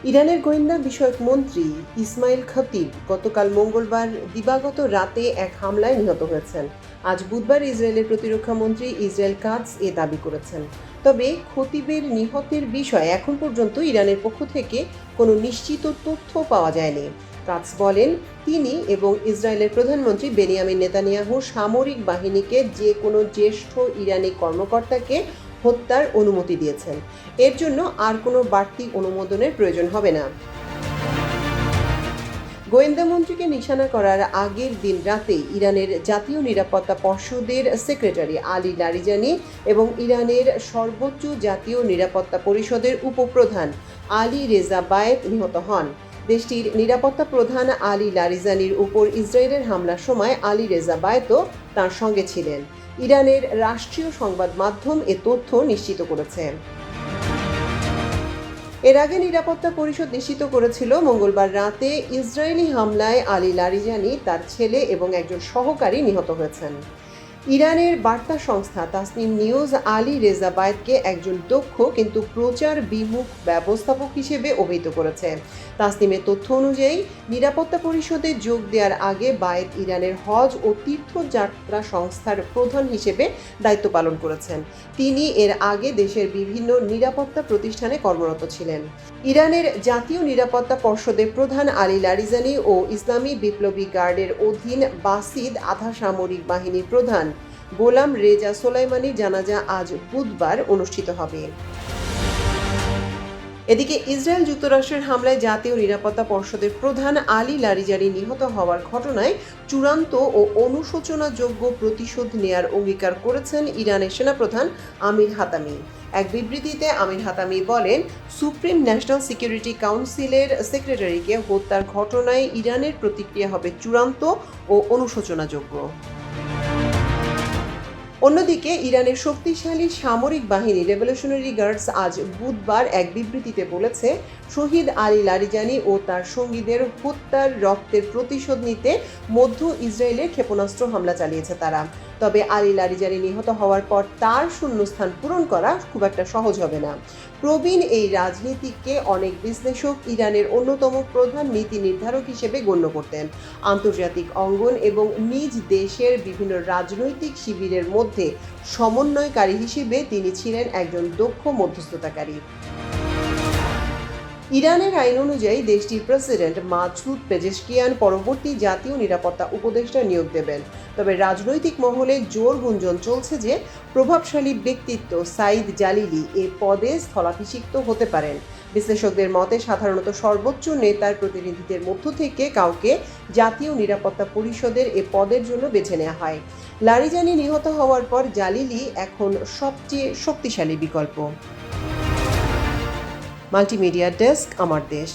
ইরানের গোয়েন্দা বিষয়ক মন্ত্রী ইসমাইল খতিব গতকাল মঙ্গলবার দিবাগত রাতে এক হামলায় নিহত হয়েছেন। আজ বুধবার ইসরায়েলের প্রতিরক্ষা মন্ত্রী ইসরায়েল কাটজ এ দাবি করেছেন। তবে খতিবের নিহতের বিষয়ে এখন পর্যন্ত ইরানের পক্ষ থেকে কোনো নিশ্চিত তথ্য পাওয়া যায়নি। কাটজ বলেন, তিনি এবং ইসরায়েলের প্রধানমন্ত্রী বেনিয়ামিন নেতানিয়াহু সামরিক বাহিনীকে যে কোনো জ্যেষ্ঠ ইরানি কর্মকর্তাকে হত্যার অনুমতি দিয়েছেন। এর জন্য আর কোনো বাড়তি অনুমোদনের প্রয়োজন হবে না। গোয়েন্দা মন্ত্রীকে নিশানা করার আগের দিন রাতেই ইরানের জাতীয় নিরাপত্তা পর্ষদের সেক্রেটারি আলী লারিজানি এবং ইরানের সর্বোচ্চ জাতীয় নিরাপত্তা পরিষদের উপপ্রধান আলী রেজা বায়েত নিহত হন। দেশটির নিরাপত্তা প্রধান আলী লারিজানির উপর ইসরায়েলের হামলার সময় আলী রেজা বায়েতও তাঁর সঙ্গে ছিলেন। ইরানের রাষ্ট্রীয় সংবাদ মাধ্যম এ তথ্য নিশ্চিত করেছে। এর আগে নিরাপত্তা পরিষদ নিশ্চিত করেছিল মঙ্গলবার রাতে ইসরায়েলি হামলায় আলী লারিজানি, তার ছেলে এবং একজন সহকারী নিহত হয়েছেন। ইরানের বার্তা সংস্থা তাসনিম নিউজ আলী রেজা বায়েতকে একজন দক্ষ কিন্তু প্রচার বিমুখ ব্যবস্থাপক হিসেবে অভিহিত করেছে। তাসনিমের তথ্য অনুযায়ী নিরাপত্তা পরিষদে যোগ দেওয়ার আগে বায়েত ইরানের হজ ও তীর্থযাত্রা সংস্থার প্রধান হিসেবে দায়িত্ব পালন করেছেন। তিনি এর আগে দেশের বিভিন্ন নিরাপত্তা প্রতিষ্ঠানে কর্মরত ছিলেন। ইরানের জাতীয় নিরাপত্তা পর্ষদের প্রধান আলী লারিজানি ও ইসলামী বিপ্লবী গার্ডের অধীন বাসিদ আধা সামরিক বাহিনীর প্রধান গোলাম রেজা সোলাইমানির জানাজা আজ বুধবার অনুষ্ঠিত হবে। এদিকে ইসরায়েল যুক্তরাষ্ট্রের হামলায় জাতীয় নিরাপত্তা পর্ষদের প্রধান আলী লারিজানি নিহত হওয়ার ঘটনায় চূড়ান্ত ও অনুশোচনাযোগ্য প্রতিশোধ নেয়ার অঙ্গীকার করেছেন ইরানের সেনাপ্রধান আমির হাতামি। এক বিবৃতিতে আমির হাতামি বলেন, সুপ্রিম ন্যাশনাল সিকিউরিটি কাউন্সিলের সেক্রেটারিকে হত্যার ঘটনায় ইরানের প্রতিক্রিয়া হবে চূড়ান্ত ও অনুশোচনাযোগ্য। অন্যদিকে ইরানের শক্তিশালী সামরিক বাহিনী রেভলিউশনারি গার্ডস আজ বুধবার এক বিবৃতিতে বলেছে, শহীদ আলী লারিজানি ও তার সঙ্গীদের হত্যার রক্তের প্রতিশোধ নিতে মধ্য ইসরায়েলে ক্ষেপণাস্ত্র হামলা চালিয়েছে তারা। তবে আলী লারিজানি নিহত হওয়ার পর তার শূন্যস্থান পূরণ করা খুব একটা সহজ হবে না। প্রবীণ এই রাজনীতিককে অনেক বিশ্লেষক ইরানের অন্যতম প্রধান নীতি নির্ধারক হিসেবে গণ্য করতেন। আন্তর্জাতিক অঙ্গন এবং নিজ দেশের বিভিন্ন রাজনৈতিক শিবিরের মধ্যে সমন্বয়কারী হিসেবে তিনি ছিলেন একজন দক্ষ মধ্যস্থতাকারী। ইরানের আইন অনুযায়ী দেশটির প্রেসিডেন্ট মাসুদ পেজেশকিয়ান পরবর্তী জাতীয় নিরাপত্তা উপদেষ্টা নিয়োগ দেবেন। তবে রাজনৈতিক মহলে জোর গুঞ্জন চলছে যে প্রভাবশালী ব্যক্তিত্ব সাইদ জালিলি এ পদে স্থলাভিষিক্ত হতে পারেন। বিশ্লেষকদের মতে সাধারণত সর্বোচ্চ নেতার প্রতিনিধিদের মধ্য থেকে কাউকে জাতীয় নিরাপত্তা পরিষদের এ পদের জন্য বেছে নেওয়া হয়। লারিজানি নিহত হওয়ার পর জালিলি এখন সবচেয়ে শক্তিশালী বিকল্প। মাল্টিমিডিয়া ডেস্ক, আমার দেশ।